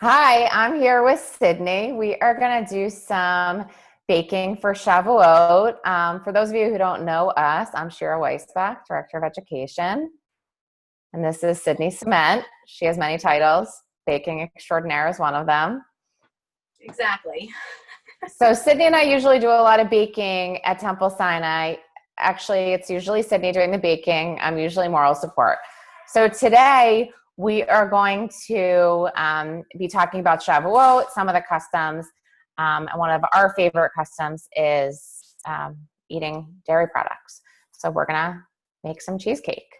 Hi, I'm here with Sydney. We are going to do some baking for Shavuot. For those of you who don't know us, I'm Shira Weisbach, Director of Education, and this is Sydney Cement. She has many titles. Baking Extraordinaire is one of them. Exactly. So Sydney and I usually do a lot of baking at Temple Sinai. Actually, it's usually Sydney doing the baking. I'm usually moral support. So today we are going to be talking about Shavuot, some of the customs, and one of our favorite customs is eating dairy products. So we're gonna make some cheesecake.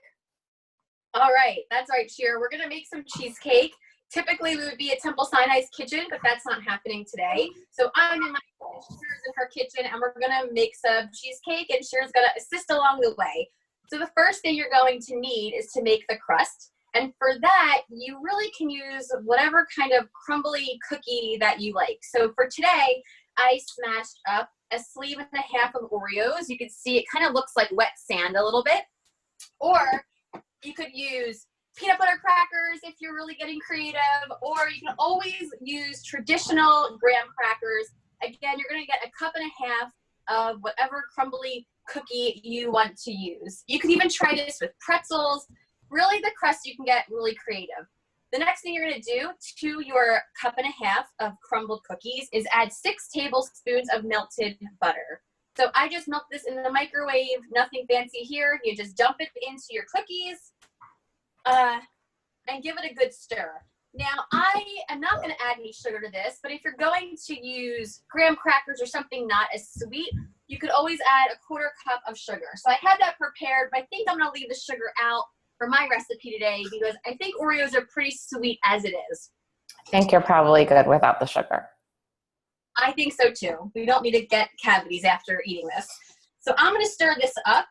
All right. That's right, Shira. We're going to make some cheesecake. Typically, we would be at Temple Sinai's kitchen, but that's not happening today. So I'm in my kitchen, Shira's in her kitchen, and we're going to make some cheesecake, and Shira's going to assist along the way. So the first thing you're going to need is to make the crust. And for that, you really can use whatever kind of crumbly cookie that you like. So for today, I smashed up a sleeve and a half of Oreos. You can see it kind of looks like wet sand a little bit. Or you could use peanut butter crackers if you're really getting creative, or you can always use traditional graham crackers. Again, you're going to get a cup and a half of whatever crumbly cookie you want to use. You could even try this with pretzels. Really, the crust, you can get really creative. The next thing you're going to do to your cup and a half of crumbled cookies is add 6 tablespoons of melted butter. So I just melt this in the microwave, nothing fancy here. You just dump it into your cookies and give it a good stir. Now, I am not going to add any sugar to this, but if you're going to use graham crackers or something not as sweet, you could always add a 1/4 cup of sugar. So I had that prepared, but I think I'm going to leave the sugar out for my recipe today because I think Oreos are pretty sweet as it is. I think you're probably good without the sugar. I think so too. We don't need to get cavities after eating this. So I'm going to stir this up.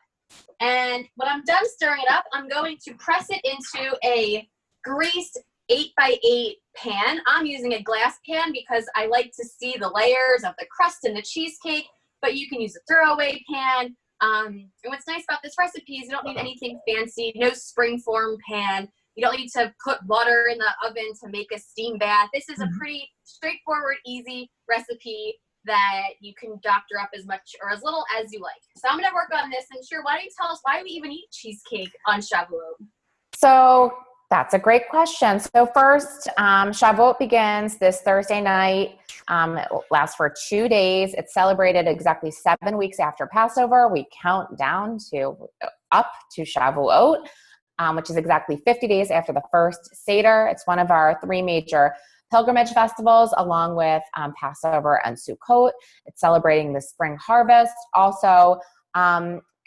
And when I'm done stirring it up, I'm going to press it into a greased 8x8 pan. I'm using a glass pan because I like to see the layers of the crust and the cheesecake, but you can use a throwaway pan. And what's nice about this recipe is you don't need anything fancy, no springform pan. You don't need to put water in the oven to make a steam bath. This is a pretty straightforward, easy recipe that you can doctor up as much or as little as you like. So I'm going to work on this. And Shira, why don't you tell us why we even eat cheesecake on Shavuot? So that's a great question. So first, Shavuot begins this Thursday night. It lasts for 2 days. It's celebrated exactly 7 weeks after Passover. We count down up to Shavuot, which is exactly 50 days after the first Seder. It's one of our 3 major pilgrimage festivals, along with Passover and Sukkot. It's celebrating the spring harvest, also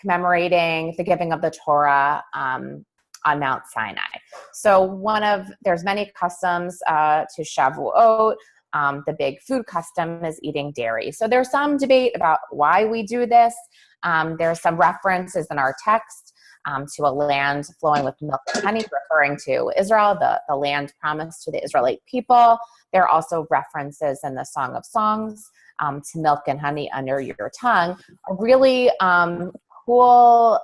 commemorating the giving of the Torah on Mount Sinai. So there's many customs to Shavuot. The big food custom is eating dairy. So there's some debate about why we do this. There's some references in our text to a land flowing with milk and honey, referring to Israel, the land promised to the Israelite people. There are also references in the Song of Songs to milk and honey under your tongue. A really cool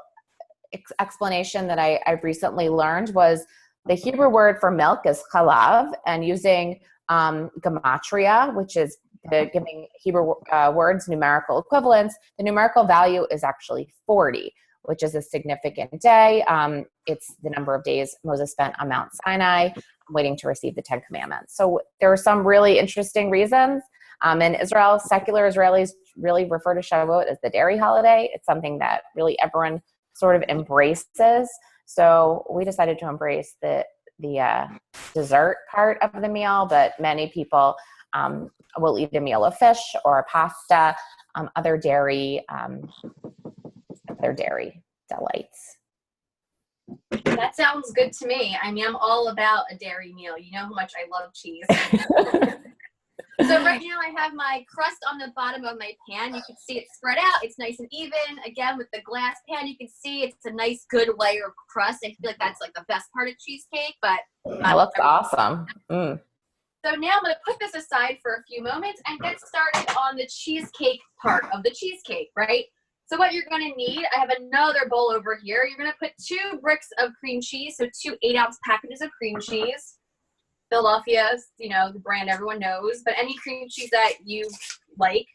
explanation that I've recently learned was the Hebrew word for milk is chalav, and using gematria, which is giving Hebrew words numerical equivalents, the numerical value is actually 40, which is a significant day. It's the number of days Moses spent on Mount Sinai waiting to receive the 10 Commandments. So there are some really interesting reasons. In Israel, secular Israelis really refer to Shavuot as the dairy holiday. It's something that really everyone sort of embraces. So we decided to embrace the dessert part of the meal, but many people will eat a meal of fish or pasta, other dairy delights. That sounds good to me. I mean, I'm all about a dairy meal. You know how much I love cheese. So right now I have my crust on the bottom of my pan. You can see it spread out. It's nice and even. Again, with the glass pan, you can see it's a nice, good layer of crust. I feel like that's like the best part of cheesecake, but that looks awesome. So now I'm going to put this aside for a few moments and get started on the cheesecake part of the cheesecake, right? So what you're going to need, I have another bowl over here. You're going to put 2 bricks of cream cheese, so 2 8-ounce packages of cream cheese. Philadelphia, you know, the brand everyone knows, but any cream cheese that you like.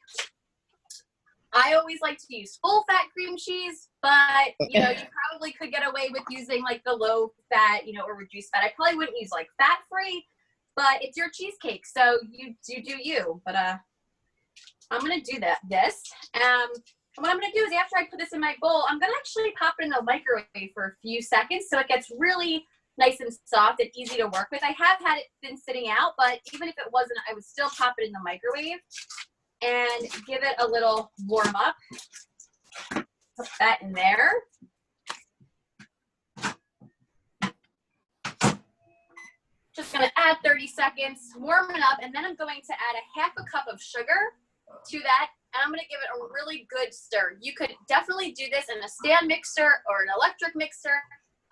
I always like to use full fat cream cheese, but you know, you probably could get away with using like the low fat, you know, or reduced fat. I probably wouldn't use like fat free, but it's your cheesecake, so you do you. But I'm gonna do this. What I'm gonna do is after I put this in my bowl, I'm gonna actually pop it in the microwave for a few seconds so it gets really nice and soft and easy to work with. I have had it been sitting out, but even if it wasn't, I would still pop it in the microwave and give it a little warm up. Put that in there. Just gonna add 30 seconds, warm it up, and then I'm going to add a half a cup of sugar to that, and I'm gonna give it a really good stir. You could definitely do this in a stand mixer or an electric mixer.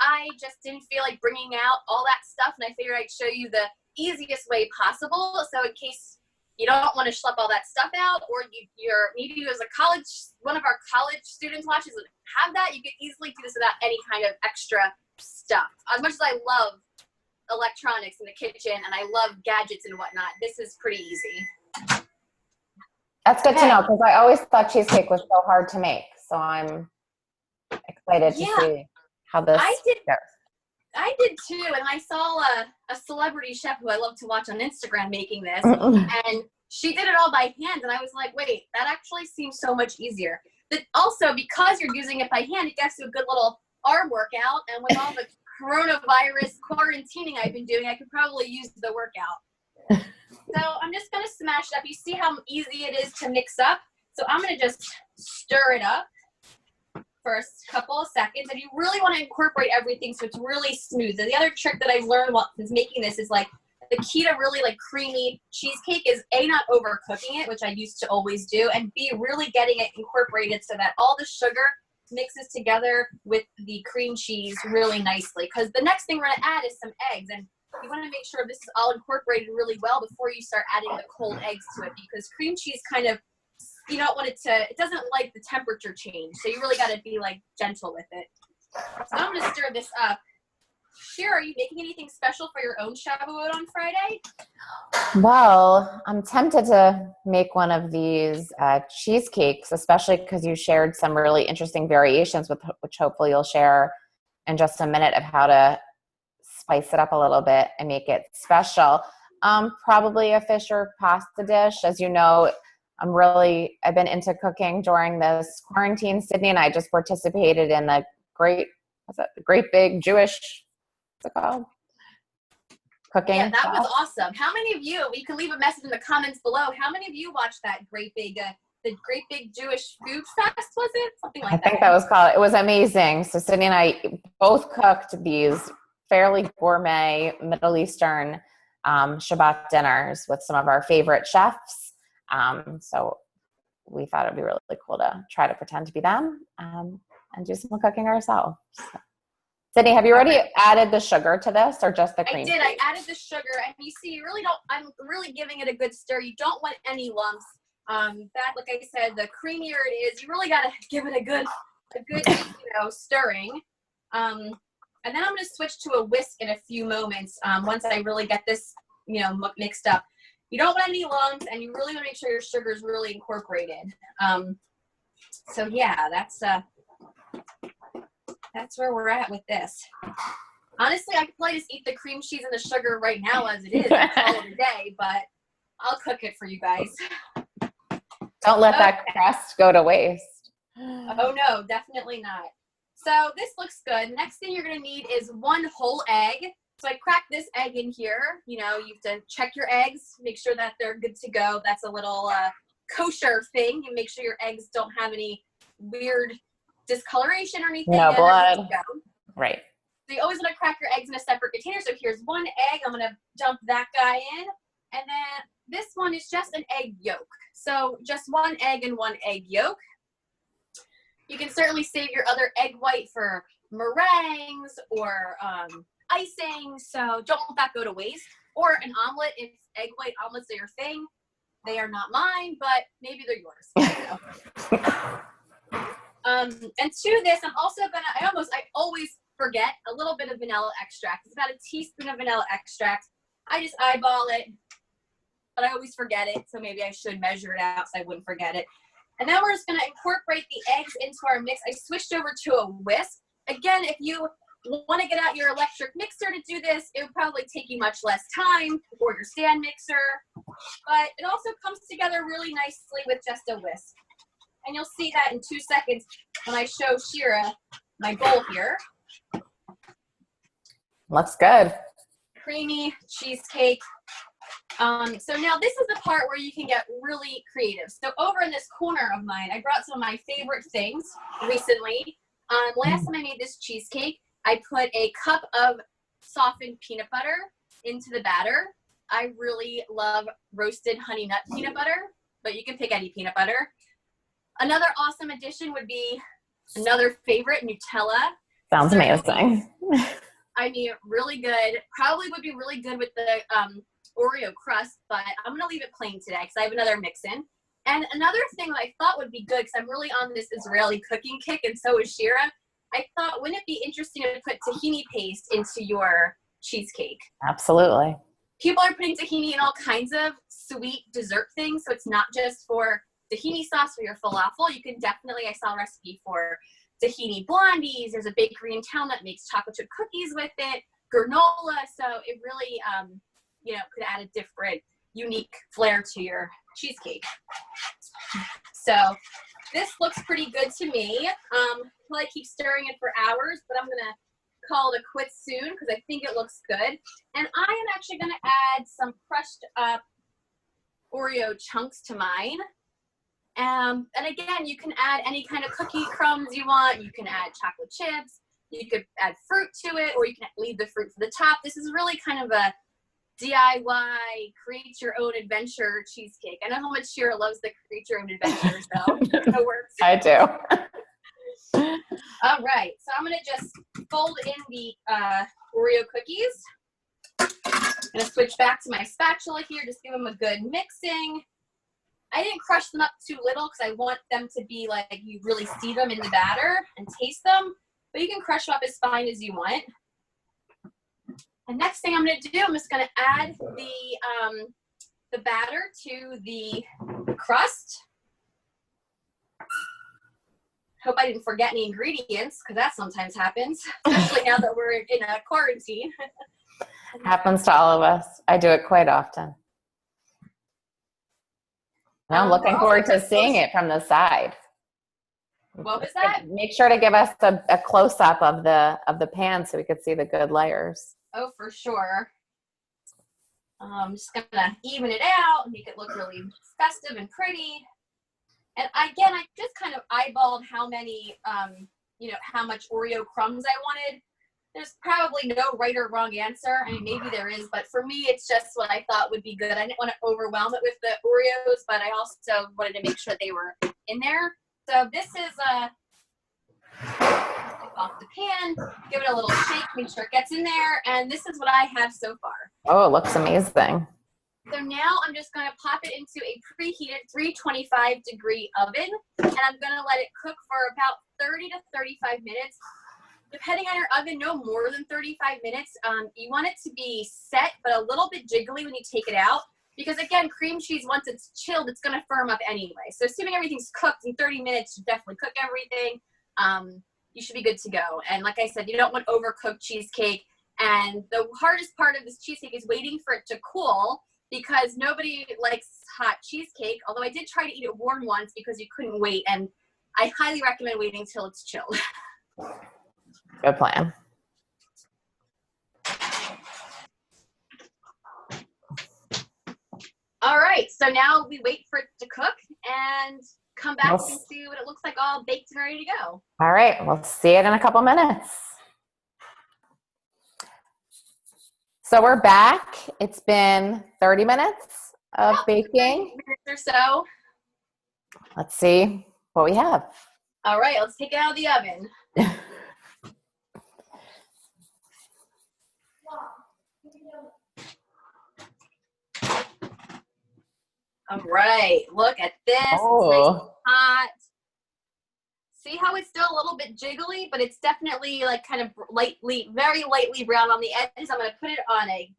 I just didn't feel like bringing out all that stuff, and I figured I'd show you the easiest way possible. So in case you don't want to schlep all that stuff out, or you're maybe as one of our college students watches would have that, you could easily do this without any kind of extra stuff. As much as I love electronics in the kitchen and I love gadgets and whatnot, this is pretty easy. That's good to know, because I always thought cheesecake was so hard to make. So I'm excited to see how this goes. I did too, and I saw a celebrity chef who I love to watch on Instagram making this, and she did it all by hand, and I was like, wait, that actually seems so much easier. But also, because you're using it by hand, it gets you a good little arm workout, and with all the coronavirus quarantining I've been doing, I could probably use the workout. So I'm just going to smash it up. You see how easy it is to mix up? So I'm going to just stir it up for a couple of seconds, and you really want to incorporate everything so it's really smooth. And the other trick that I've learned while since making this is like the key to really like creamy cheesecake is A, not overcooking it, which I used to always do, and B, really getting it incorporated so that all the sugar mixes together with the cream cheese really nicely. Because the next thing we're going to add is some eggs, and you want to make sure this is all incorporated really well before you start adding the cold eggs to it, because cream cheese kind of, you don't want it doesn't like the temperature change. So you really got to be like gentle with it. So I'm going to stir this up. Shira, are you making anything special for your own Shavuot on Friday? Well, I'm tempted to make one of these cheesecakes, especially because you shared some really interesting variations, which hopefully you'll share in just a minute, of how to spice it up a little bit and make it special. Probably a fish or pasta dish. As you know, I've been into cooking during this quarantine. Sydney and I just participated in the great big Jewish, what's it called? Cooking. Yeah, that was awesome. How many of you can leave a message in the comments below. How many of you watched that the Great Big Jewish Food Fest, was it? Something like that. I think that was called. It was amazing. So Sydney and I both cooked these fairly gourmet Middle Eastern Shabbat dinners with some of our favorite chefs. So we thought it'd be really cool to try to pretend to be them and do some cooking ourselves. So. Sydney, have you already added the sugar to this, or just the cream? I did. I added the sugar, and you see, I'm really giving it a good stir. You don't want any lumps. That, like I said, the creamier it is, you really got to give it a good stirring. And then I'm going to switch to a whisk in a few moments once I really get this, mixed up. You don't want any lumps, and you really want to make sure your sugar is really incorporated. So yeah, that's where we're at with this. Honestly, I could probably just eat the cream cheese and the sugar right now as it is and call it a day, but I'll cook it for you guys. Don't let that crust go to waste. Oh no, definitely not. So this looks good. Next thing you're going to need is 1 whole egg. So I cracked this egg in here. You have to check your eggs, make sure that they're good to go. That's a little kosher thing. You make sure your eggs don't have any weird discoloration or anything. No blood. Right. So you always want to crack your eggs in a separate container. So here's 1 egg. I'm going to dump that guy in. And then this one is just an egg yolk. So just 1 egg and 1 egg yolk. You can certainly save your other egg white for meringues or icing. So don't let that go to waste. Or an omelet, if egg white omelets are your thing. They are not mine, but maybe they're yours. And to this, I'm also I always forget a little bit of vanilla extract. It's about a teaspoon of vanilla extract. I just eyeball it, but I always forget it. So maybe I should measure it out so I wouldn't forget it. And then we're just gonna incorporate the eggs into our mix. I switched over to a whisk. Again, if you want to get out your electric mixer to do this, it would probably take you much less time, or your stand mixer, but it also comes together really nicely with just a whisk. And you'll see that in 2 seconds when I show Shira my bowl here. Looks good. Creamy cheesecake. So now this is the part where you can get really creative. So over in this corner of mine, I brought some of my favorite things recently. Last time I made this cheesecake, I put a cup of softened peanut butter into the batter. I really love roasted honey nut peanut butter, but you can pick any peanut butter. Another awesome addition would be another favorite, Nutella. Sounds amazing. I mean, really good. Probably would be really good with the Oreo crust, but I'm going to leave it plain today because I have another mix in. And another thing that I thought would be good, because I'm really on this Israeli cooking kick, and so is Shira, I thought, wouldn't it be interesting to put tahini paste into your cheesecake? Absolutely. People are putting tahini in all kinds of sweet dessert things, so it's not just for tahini sauce for your falafel. You can definitely, I saw a recipe for tahini blondies. There's a bakery in town that makes chocolate chip cookies with it, granola, so it really, could add a different, unique flair to your cheesecake. So this looks pretty good to me. I'll keep stirring it for hours, but I'm gonna call it a quit soon because I think it looks good. And I am actually gonna add some crushed up Oreo chunks to mine. And again, you can add any kind of cookie crumbs you want. You can add chocolate chips. You could add fruit to it, or you can leave the fruit for the top. This is really kind of a DIY, create your own adventure cheesecake. I know how much Shira loves the create your own adventure, so it works. I do. All right, so I'm gonna just fold in the Oreo cookies. I'm gonna switch back to my spatula here, just give them a good mixing. I didn't crush them up too little because I want them to be like you really see them in the batter and taste them, but you can crush them up as fine as you want. And next thing I'm going to do, I'm just going to add the batter to the crust. Hope I didn't forget any ingredients because that sometimes happens, especially now that we're in a quarantine. Happens to all of us. I do it quite often. I'm looking forward to seeing it from the side. What was that? Make sure to give us a close-up of the pan so we could see the good layers. Oh, for sure. I'm just going to even it out and make it look really festive and pretty. And again, I just kind of eyeballed how many, how much Oreo crumbs I wanted. There's probably no right or wrong answer. I mean, maybe there is, but for me, it's just what I thought would be good. I didn't want to overwhelm it with the Oreos, but I also wanted to make sure they were in there. So this is off the pan, give it a little shake, make sure it gets in there, and this is what I have so far. Oh, it looks amazing. So now I'm just going to pop it into a preheated 325 degree oven, and I'm going to let it cook for about 30 to 35 minutes. Depending on your oven, no more than 35 minutes. You want it to be set, but a little bit jiggly when you take it out. Because again, cream cheese, once it's chilled, it's going to firm up anyway. So assuming everything's cooked in 30 minutes, you definitely cook everything. You should be good to go. And like I said, you don't want overcooked cheesecake. And the hardest part of this cheesecake is waiting for it to cool because nobody likes hot cheesecake. Although I did try to eat it warm once because you couldn't wait. And I highly recommend waiting till it's chilled. Good plan. All right, so now we wait for it to cook and come back and see what it looks like all baked and ready to go. All right, we'll see it in a couple minutes. So we're back. It's been 30 minutes of baking. 30 minutes or so. Let's see what we have. All right, let's take it out of the oven. All right, look at this. Oh. It's nice and hot. See how it's still a little bit jiggly, but it's definitely like kind of lightly, very lightly brown on the edges. I'm going to put it on a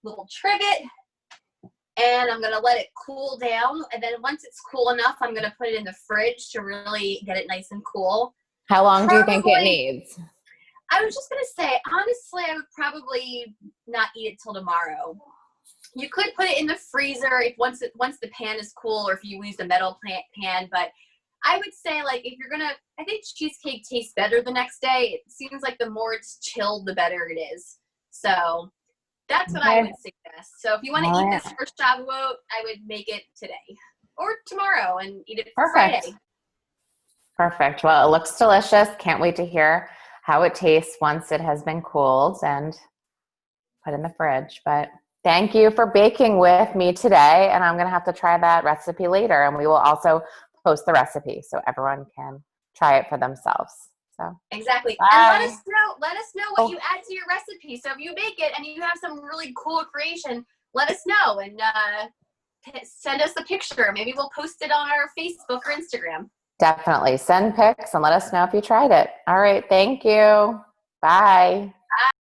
little trivet, and I'm gonna let it cool down. And then once it's cool enough, I'm gonna put it in the fridge to really get it nice and cool. How long do you think it needs? I was just gonna say, honestly, I would probably not eat it till tomorrow. You could put it in the freezer if once the pan is cool, or if you use a metal pan. But I would say, like, if you're gonna, I think cheesecake tastes better the next day. It seems like the more it's chilled, the better it is. So that's what I would suggest. So if you want to eat this for Shavuot, I would make it today or tomorrow and eat it for Friday. Perfect. Well, it looks delicious. Can't wait to hear how it tastes once it has been cooled and put in the fridge. But thank you for baking with me today. And I'm going to have to try that recipe later. And we will also post the recipe so everyone can try it for themselves. So exactly. Bye. And let us know what you add to your recipe. So if you make it and you have some really cool creation, let us know and send us a picture. Maybe we'll post it on our Facebook or Instagram. Definitely send pics and let us know if you tried it. All right. Thank you. Bye.